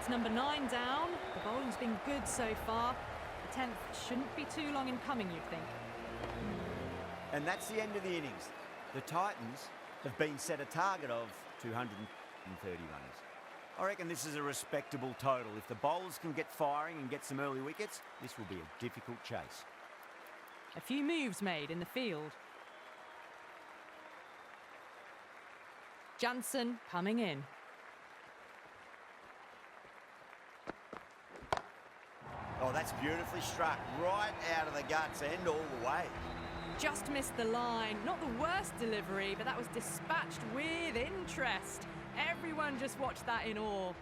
That's number 9 down. The bowling's been good so far. The 10th shouldn't be too long in coming, you'd think. And that's the end of the innings. The Titans have been set a target of 230 runs. I reckon this is a respectable total. If the bowlers can get firing and get some early wickets, this will be a difficult chase. A few moves made in the field. Jansen coming in. Oh, that's beautifully struck. Right out of the guts end all the way. Just missed the line. Not the worst delivery, but that was dispatched with interest. Everyone just watched that in awe.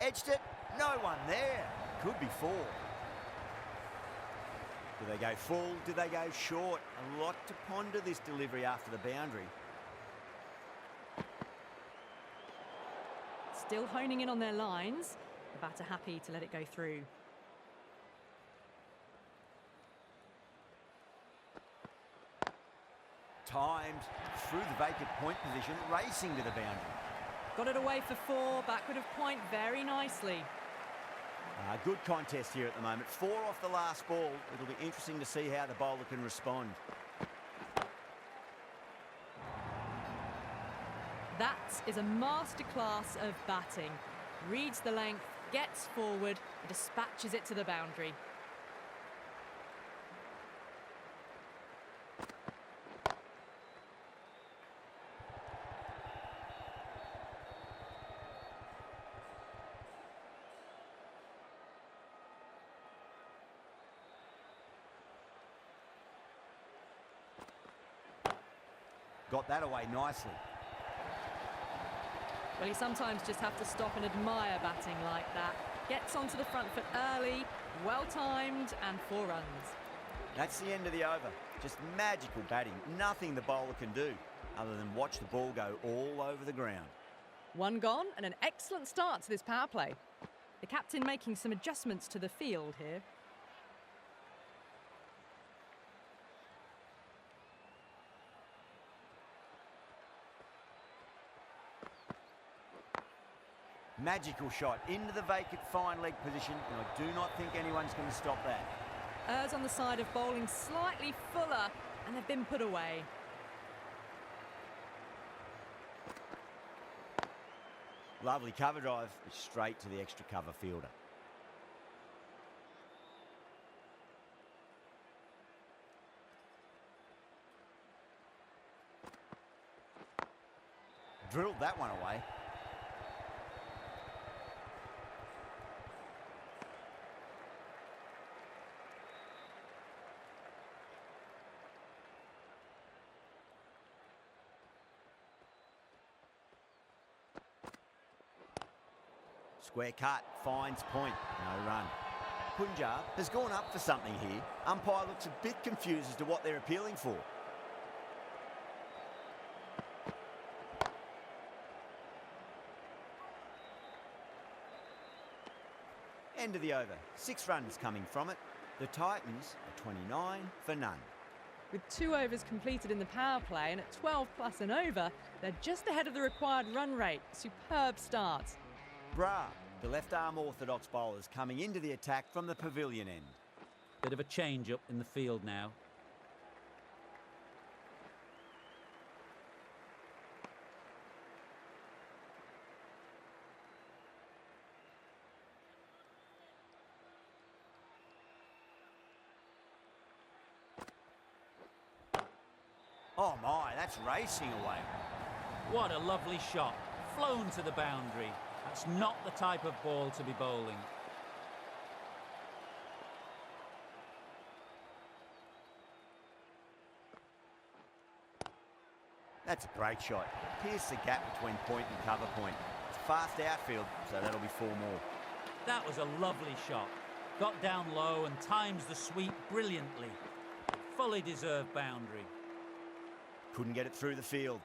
Edged it. No one there. Could be 4. Do they go full? Do they go short? A lot to ponder this delivery after the boundary. Still honing in on their lines. The batter happy to let it go through. Timed through the vacant point position, racing to the boundary. Got it away for 4, backward of point very nicely. Good contest here at the moment. 4 off the last ball. It'll be interesting to see how the bowler can respond. That is a masterclass of batting. Reads the length, gets forward, and dispatches it to the boundary. Got that away nicely. Well, you sometimes just have to stop and admire batting like that. Gets onto the front foot early, well-timed, and 4 runs. That's the end of the over. Just magical batting. Nothing the bowler can do other than watch the ball go all over the ground. 1 gone and an excellent start to this power play. The captain making some adjustments to the field here. Magical shot into the vacant fine leg position, and I do not think anyone's going to stop that. Errs on the side of bowling slightly fuller, and they've been put away. Lovely cover drive, straight to the extra cover fielder. Drilled that one away. Square cut, finds point, no run. Punjab has gone up for something here. Umpire looks a bit confused as to what they're appealing for. End of the over. 6 runs coming from it. The Titans are 29 for none. With 2 overs completed in the power play and at 12 plus an over, they're just ahead of the required run rate. Superb start. Bra, the left-arm orthodox bowlers coming into the attack from the pavilion end. Bit of a change-up in the field now. Oh my, that's racing away. What a lovely shot. Flown to the boundary. That's not the type of ball to be bowling. That's a great shot. Pierce the gap between point and cover point. It's fast outfield, so that'll be 4 more. That was a lovely shot. Got down low and times the sweep brilliantly. Fully deserved boundary. Couldn't get it through the field.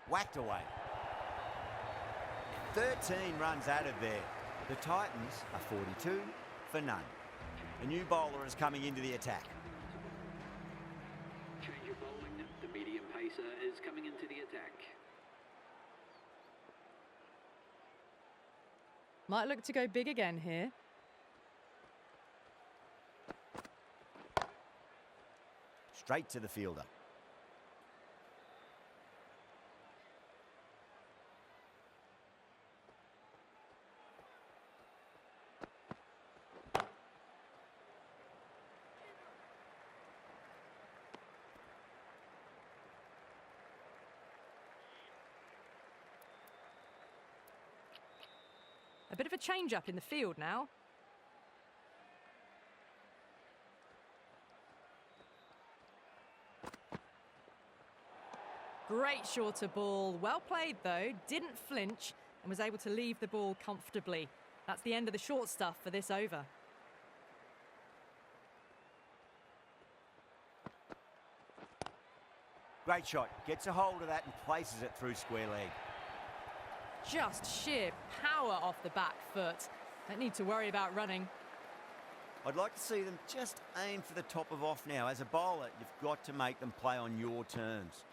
Whacked away. 13 runs added there. The Titans are 42 for none. A new bowler is coming into the attack. Change of bowling. The medium pacer is coming into the attack. Might look to go big again here. Straight to the fielder. A bit of a change-up in the field now. Great shorter ball. Well played, though. Didn't flinch and was able to leave the ball comfortably. That's the end of the short stuff for this over. Great shot. Gets a hold of that and places it through square leg. Just sheer power off the back foot. Don't need to worry about running. I'd like to see them just aim for the top of off now. As a bowler, you've got to make them play on your terms.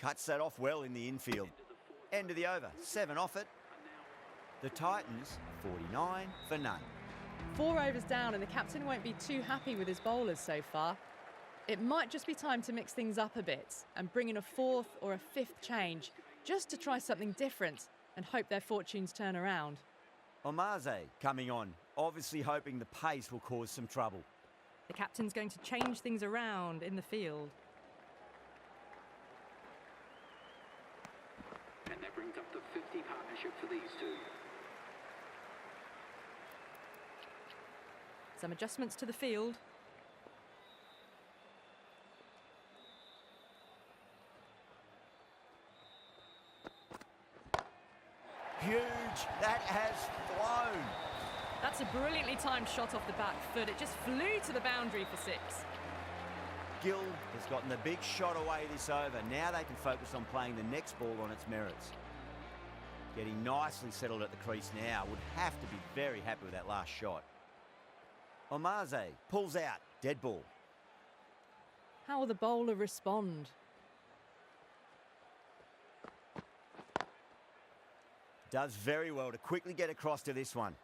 Cuts that off well in the infield. End of the over. 7 off it. The Titans, 49 for none. 4 overs down and the captain won't be too happy with his bowlers so far. It might just be time to mix things up a bit and bring in a 4th or a 5th change just to try something different and hope their fortunes turn around. Omaze coming on, obviously hoping the pace will cause some trouble. The captain's going to change things around in the field. And that brings up the 50 partnership for these two. Some adjustments to the field. Huge. That has flown. That's a brilliantly timed shot off the back foot. It just flew to the boundary for 6. Gill has gotten the big shot away this over. Now they can focus on playing the next ball on its merits. Getting nicely settled at the crease now. Would have to be very happy with that last shot. Omaze pulls out. Dead ball. How will the bowler respond? Does very well to quickly get across to this one.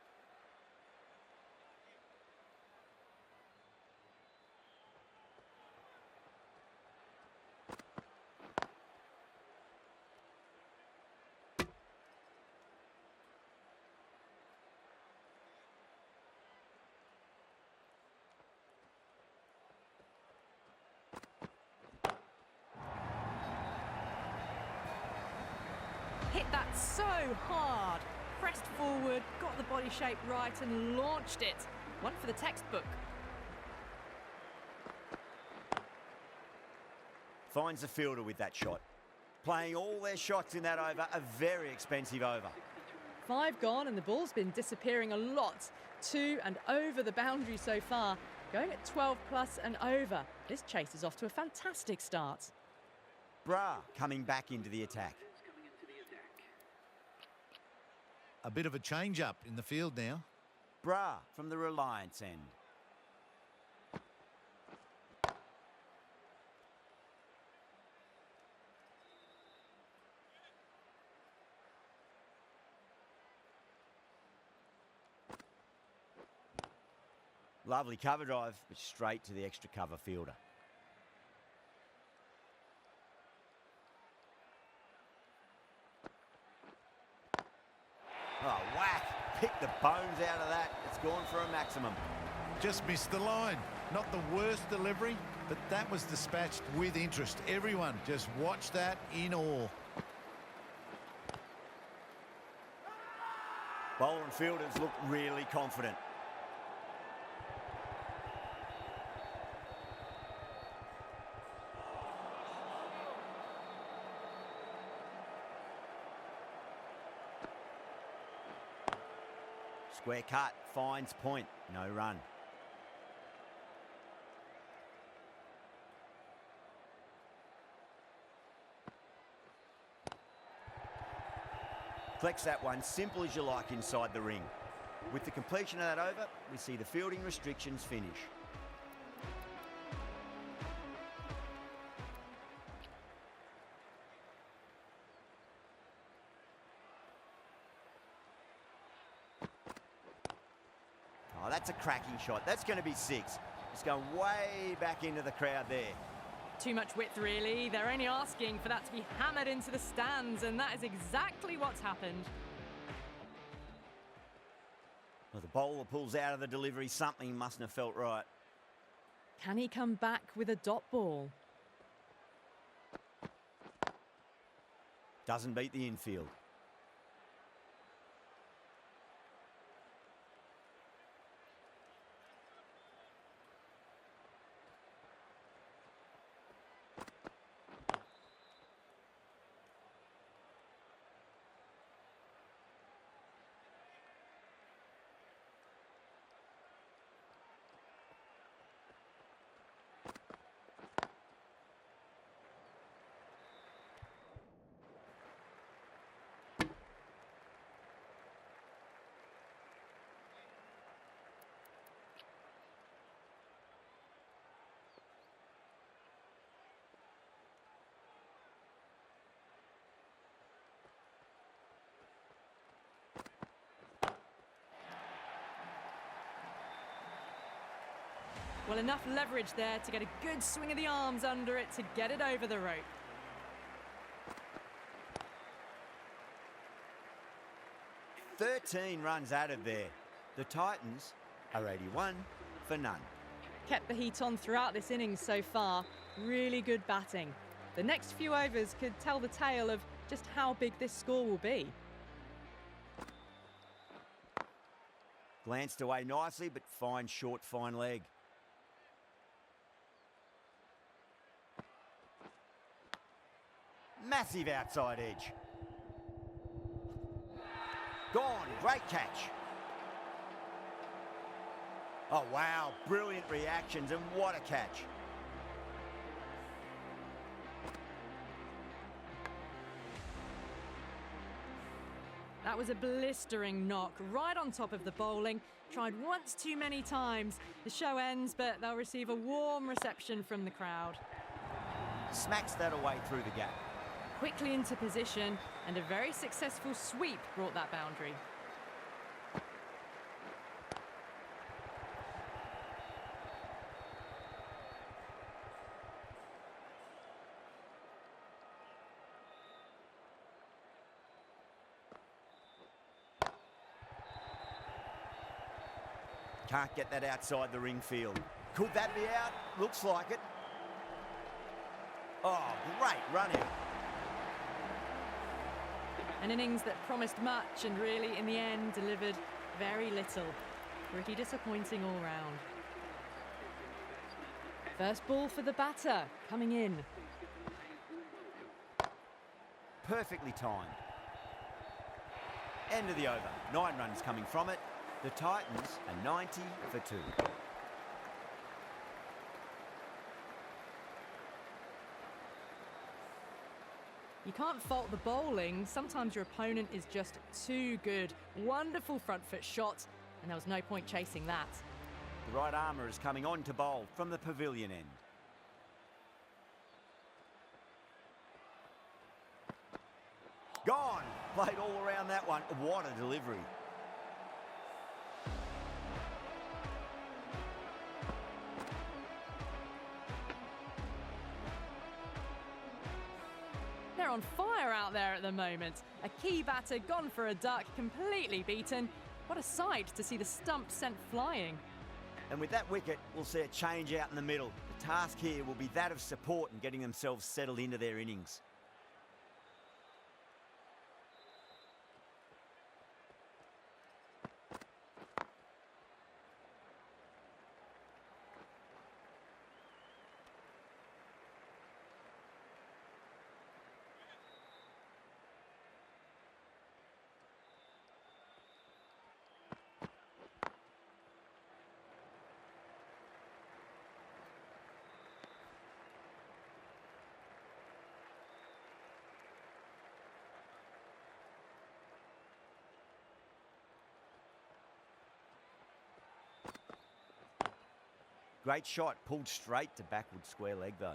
Hit that so hard. Pressed forward, got the body shape right and launched it. One for the textbook. Finds the fielder with that shot. Playing all their shots in that over, a very expensive over. 5 gone and the ball's been disappearing a lot. 2 and over the boundary so far. Going at 12 plus and over. This chase is off to a fantastic start. Bra coming back into the attack. A bit of a change-up in the field now. Bra from the Reliance end. Lovely cover drive, but straight to the extra cover fielder. Oh, whack. Pick the bones out of that. It's gone for a maximum. Just missed the line. Not the worst delivery, but that was dispatched with interest. Everyone just watched that in awe. Bowler and fielders look really confident. Square cut, finds point, no run. Collects that one, simple as you like inside the ring. With the completion of that over, we see the fielding restrictions finish. Oh, that's a cracking shot. That's going to be 6. It's going way back into the crowd there. Too much width, really. They're only asking for that to be hammered into the stands, and that is exactly what's happened. Well, the bowler pulls out of the delivery. Something mustn't have felt right. Can he come back with a dot ball? Doesn't beat the infield. Well, enough leverage there to get a good swing of the arms under it to get it over the rope. "13 runs added there. The Titans are 81 for none. Kept the heat on throughout this innings so far. Really good batting. The next few overs could tell the tale of just how big this score will be. Glanced away nicely, but fine short, fine leg. Massive outside edge. Gone, great catch. Oh wow, brilliant reactions and what a catch. That was a blistering knock right on top of the bowling. Tried once too many times. The show ends, but they'll receive a warm reception from the crowd. Smacks that away through the gap. Quickly into position, and a very successful sweep brought that boundary. Can't get that outside the ring field. Could that be out? Looks like it. Oh, great run out. An innings that promised much and really, in the end, delivered very little. Pretty disappointing all round. First ball for the batter, coming in. Perfectly timed. End of the over. 9 runs coming from it. The Titans are 90 for 2. You can't fault the bowling. Sometimes your opponent is just too good. Wonderful front foot shot, and there was no point chasing that. The right armour is coming on to bowl from the pavilion end. Gone! Played all around that one. What a delivery. They're on fire out there at the moment. A key batter gone for a duck, completely beaten. What a sight to see the stump sent flying. And with that wicket, we'll see a change out in the middle. The task here will be that of support and getting themselves settled into their innings. Great shot, pulled straight to backward square leg though.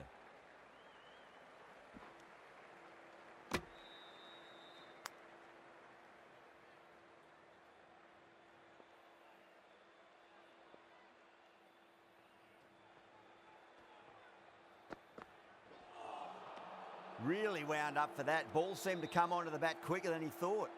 Really wound up for that. Ball seemed to come onto the bat quicker than he thought.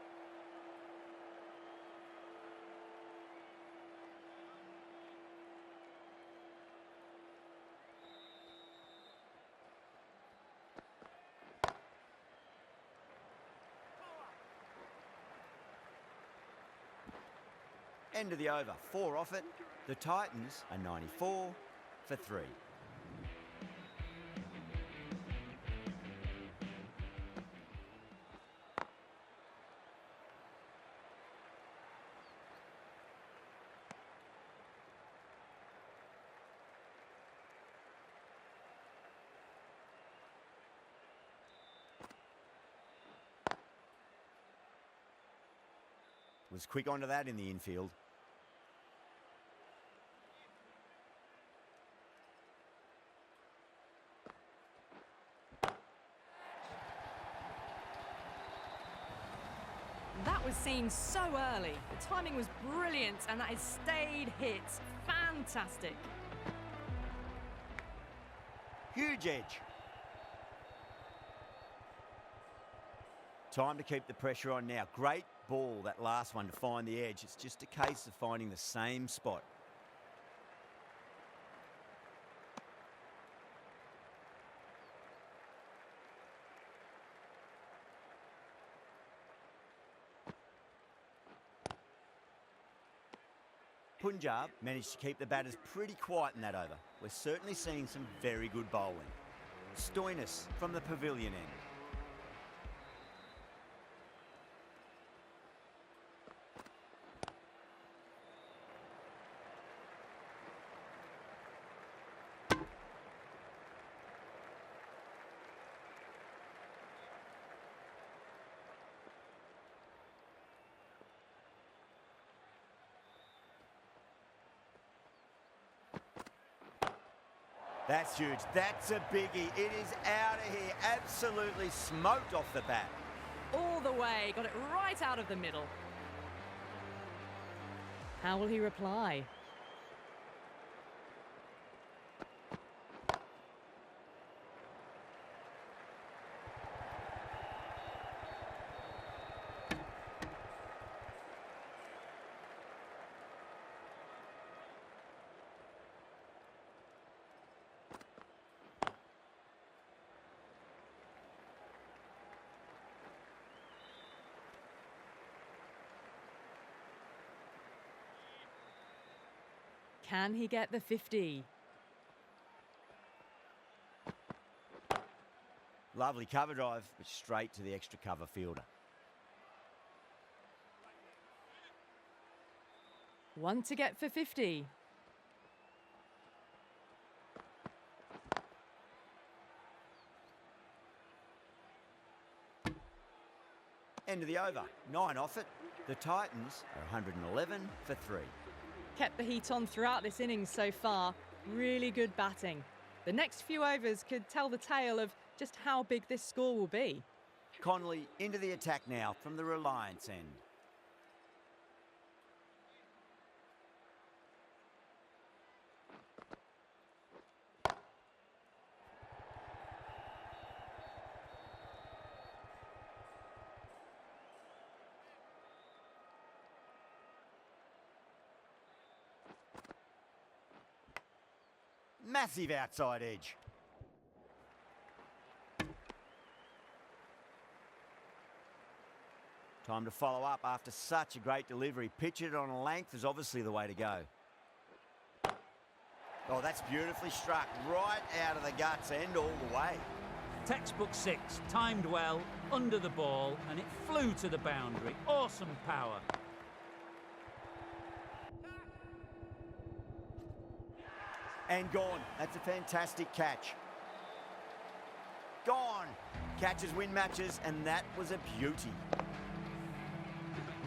End of the over, 4 off it. The Titans are 94 for 3. Was quick onto that in the infield. That was seen so early. The timing was brilliant and that has stayed hit. Fantastic. Huge edge. Time to keep the pressure on now. Great ball, that last one, to find the edge. It's just a case of finding the same spot. Punjab managed to keep the batters pretty quiet in that over. We're certainly seeing some very good bowling. Stoinis from the pavilion end. That's huge. That's a biggie. It is out of here. Absolutely smoked off the bat. All the way, got it right out of the middle. How will he reply? Can he get the 50? Lovely cover drive, but straight to the extra cover fielder. One to get for 50. End of the over. 9 off it. The Titans are 111 for 3. Kept the heat on throughout this innings so far. Really good batting. The next few overs could tell the tale of just how big this score will be. Connolly into the attack now from the Reliance end. Massive outside edge. Time to follow up after such a great delivery. Pitch it on a length is obviously the way to go. Oh, that's beautifully struck. Right out of the guts end all the way. Textbook 6, timed well, under the ball, and it flew to the boundary. Awesome power. And gone. That's a fantastic catch. Gone. Catches win matches, and that was a beauty.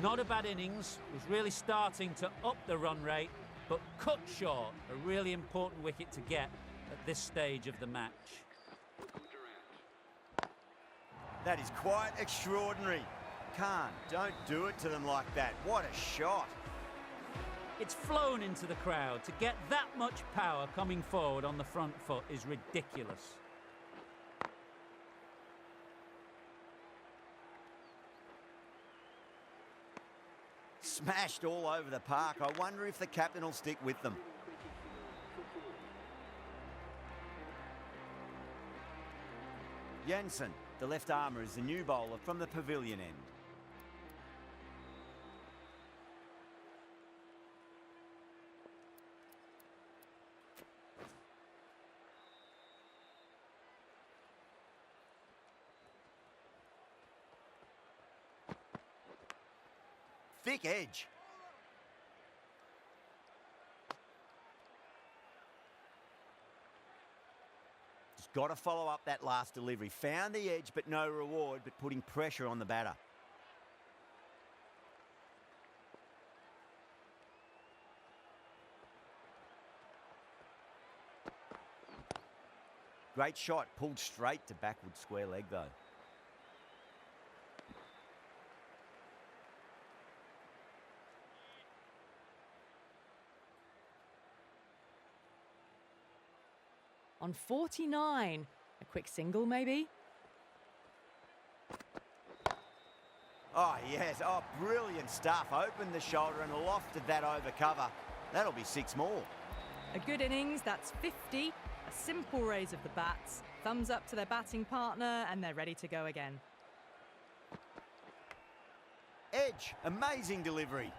Not a bad innings, was really starting to up the run rate. but cut short. A really important wicket to get at this stage of the match. That is quite extraordinary. Khan, don't do it to them like that. What a shot. It's flown into the crowd. To get that much power coming forward on the front foot is ridiculous. Smashed all over the park. I wonder if the captain will stick with them. Jensen, the left armour, is the new bowler from the pavilion end. Thick edge. Just got to follow up that last delivery. Found the edge, but no reward, but putting pressure on the batter. Great shot, pulled straight to backward square leg though. On 49. A quick single, maybe? Oh, yes. Oh, brilliant stuff. Opened the shoulder and lofted that over cover. That'll be 6 more. A good innings, that's 50. A simple raise of the bats. Thumbs up to their batting partner, and they're ready to go again. Edge. Amazing delivery.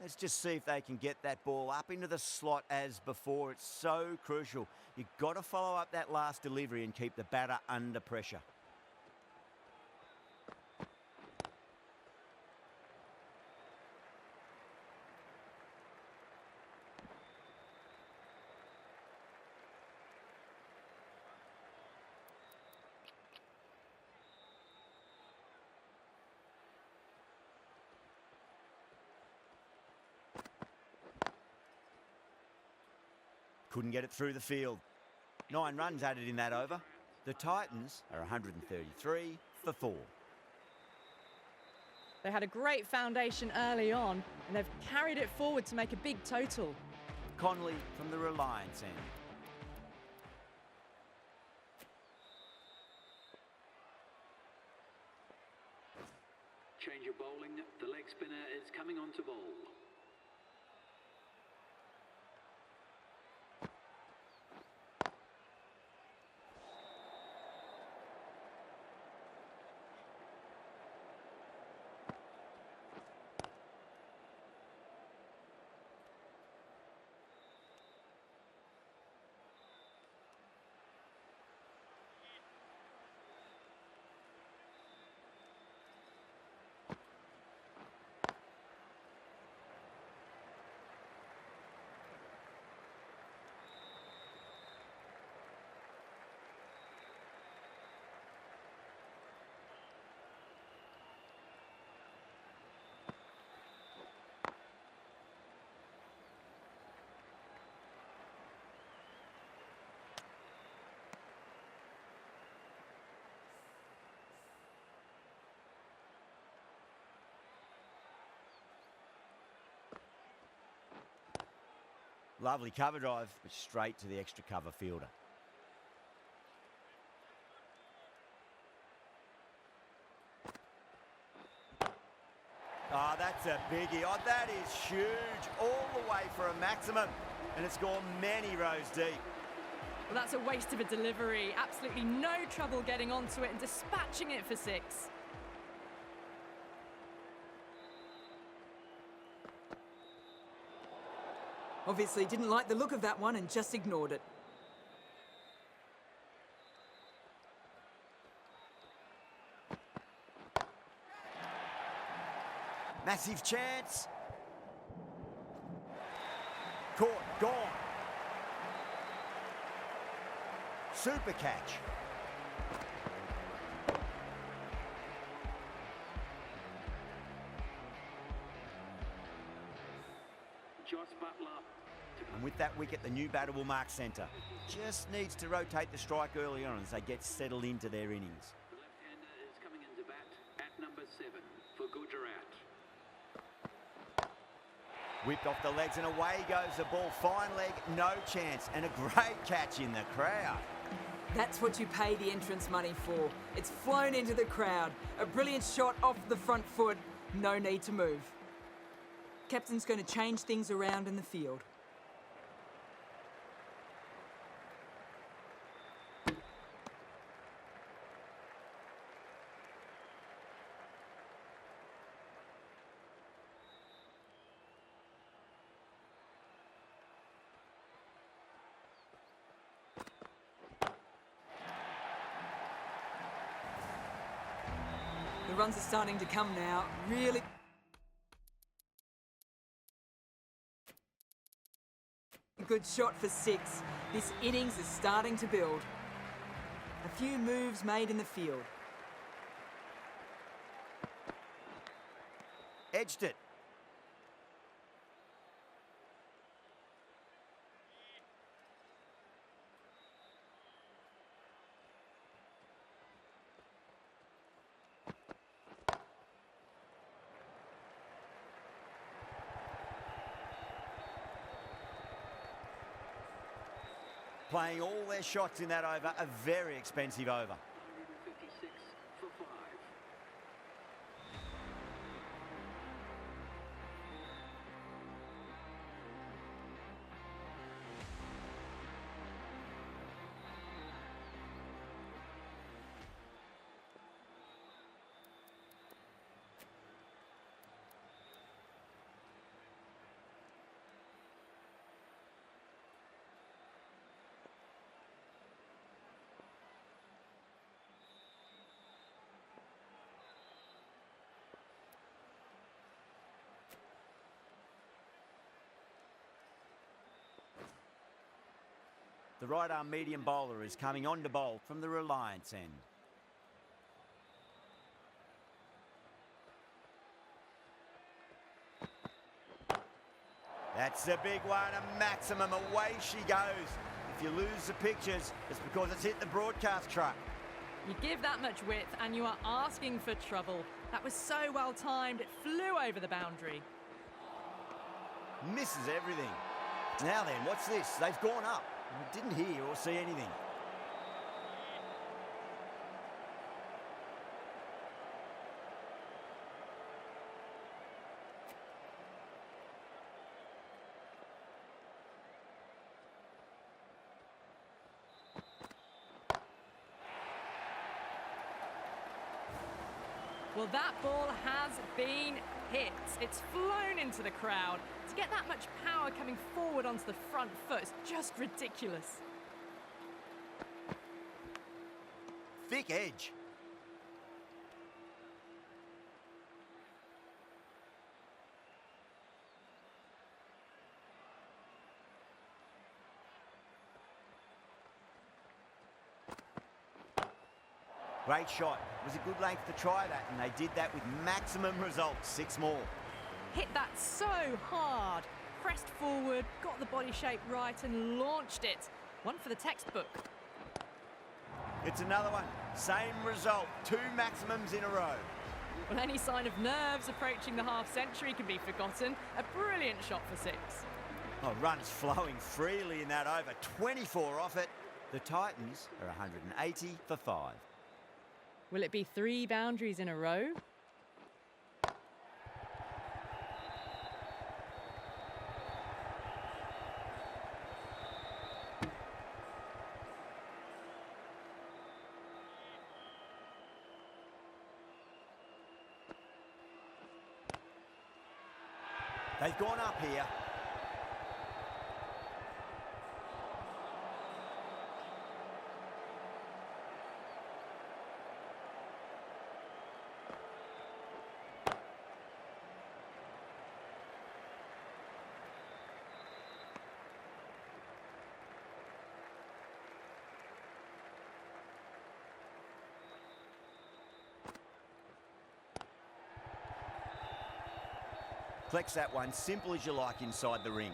Let's just see if they can get that ball up into the slot as before. It's so crucial. You've got to follow up that last delivery and keep the batter under pressure. Couldn't get it through the field. 9 runs added in that over. The Titans are 133 for 4. They had a great foundation early on, and they've carried it forward to make a big total. Conley from the Reliance end. Change of bowling. The leg spinner is coming on to bowl. Lovely cover drive, but straight to the extra cover fielder. Oh, that's a biggie. Oh, that is huge. All the way for a maximum. And it's gone many rows deep. Well, that's a waste of a delivery. Absolutely no trouble getting onto it and dispatching it for 6. Obviously didn't like the look of that one and just ignored it. Massive chance. Caught, gone. Super catch. Joss Butler. And with that wicket, the new batter will mark centre. Just needs to rotate the strike early on as they get settled into their innings. The left-hander is coming into bat at number 7 for Gujarat. Whipped off the legs and away goes the ball. Fine leg, no chance. And a great catch in the crowd. That's what you pay the entrance money for. It's flown into the crowd. A brilliant shot off the front foot. No need to move. Captain's going to change things around in the field. The runs are starting to come now. Really good shot for 6. This innings is starting to build. A few moves made in the field. Edged it. Playing all their shots in that over, a very expensive over. 156 for 5. The right-arm medium bowler is coming on to bowl from the Reliance end. That's a big one, a maximum. Away she goes. If you lose the pictures, it's because it's hit the broadcast truck. You give that much width and you are asking for trouble. That was so well timed, it flew over the boundary. Misses everything. Now then, what's this? They've gone up. Didn't hear or see anything. Well, that ball has been hit. It's flown into the crowd. To get that much power coming forward onto the front foot is just ridiculous. Thick edge. Great shot. It was a good length to try that, and they did that with maximum results. 6 more. Hit that so hard. Pressed forward, got the body shape right and launched it. One for the textbook. It's another one. Same result. 2 maximums in a row. Well, any sign of nerves approaching the half-century can be forgotten. A brilliant shot for 6. Oh, runs flowing freely in that over. 24 off it. The Titans are 180 for 5. Will it be 3 boundaries in a row? They've gone up here. Collects that one, simple as you like, inside the ring.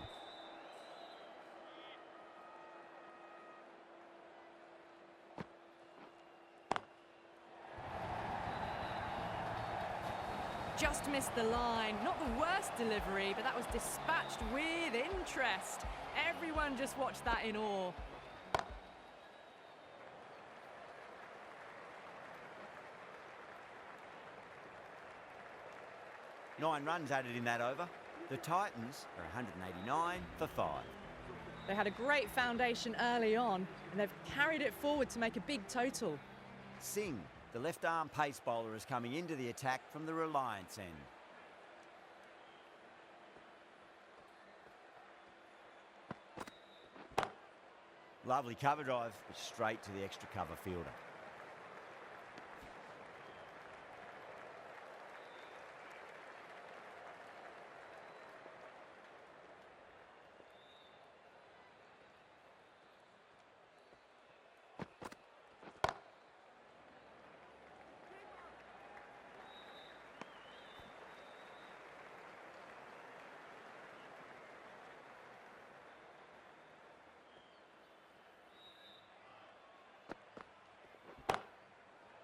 Just missed the line. Not the worst delivery, but that was dispatched with interest. Everyone just watched that in awe. Nine runs added in that over. The Titans are 189 for 5. They had a great foundation early on, and they've carried it forward to make a big total. Singh, the left-arm pace bowler, is coming into the attack from the Reliance end. Lovely cover drive, but straight to the extra cover fielder.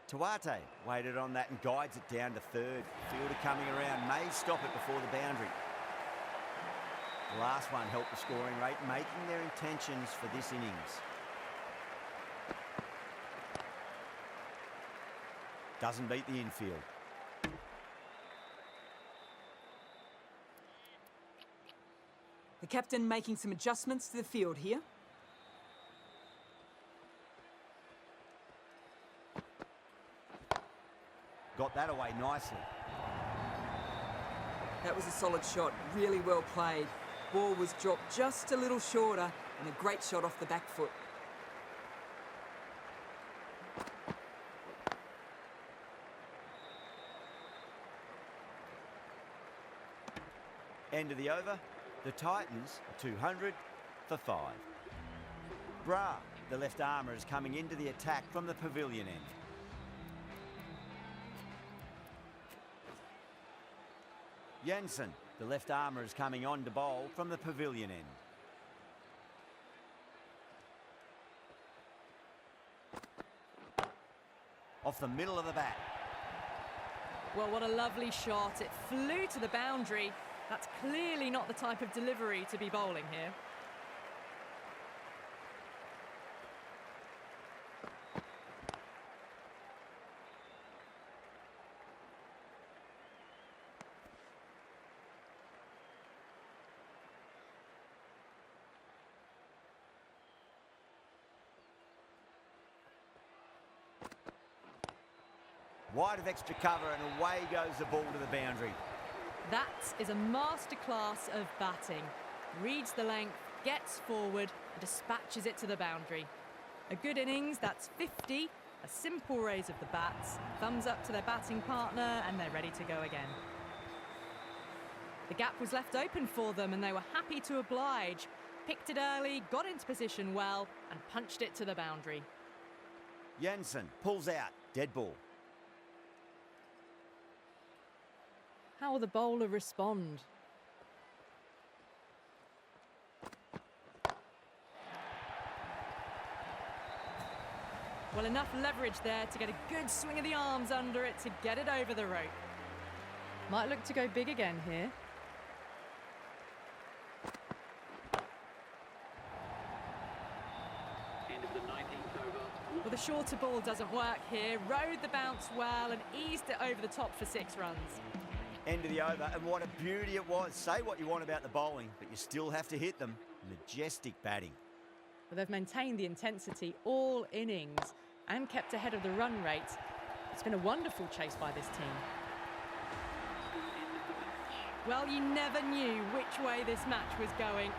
Tuate waited on that and guides it down to third. Fielder coming around, may stop it before the boundary. The last one helped the scoring rate, making their intentions for this innings. Doesn't beat the infield. The captain making some adjustments to the field here. Got that away nicely. That was a solid shot, really well played. Ball was dropped just a little shorter and a great shot off the back foot. End of the over. The Titans are 200 for 5. Bra, the left armour, is coming into the attack from the pavilion end. Jensen, the left armour, is coming on to bowl from the pavilion end. Off the middle of the bat. Well, what a lovely shot. It flew to the boundary. That's clearly not the type of delivery to be bowling here. Wide of extra cover and away goes the ball to the boundary. That is a masterclass of batting. Reads the length, gets forward, and dispatches it to the boundary. A good innings, that's 50. A simple raise of the bats, thumbs up to their batting partner, and they're ready to go again. The gap was left open for them, and they were happy to oblige. Picked it early, got into position well, and punched it to the boundary. Jensen pulls out, dead ball. How will the bowler respond? Well, enough leverage there to get a good swing of the arms under it to get it over the rope. Might look to go big again here. End of the 19th over. Well, the shorter ball doesn't work here. Rode the bounce well and eased it over the top for 6 runs. End of the over, and what a beauty it was. Say what you want about the bowling, but you still have to hit them. Majestic batting. Well, they've maintained the intensity all innings and kept ahead of the run rate. It's been a wonderful chase by this team. Well, you never knew which way this match was going.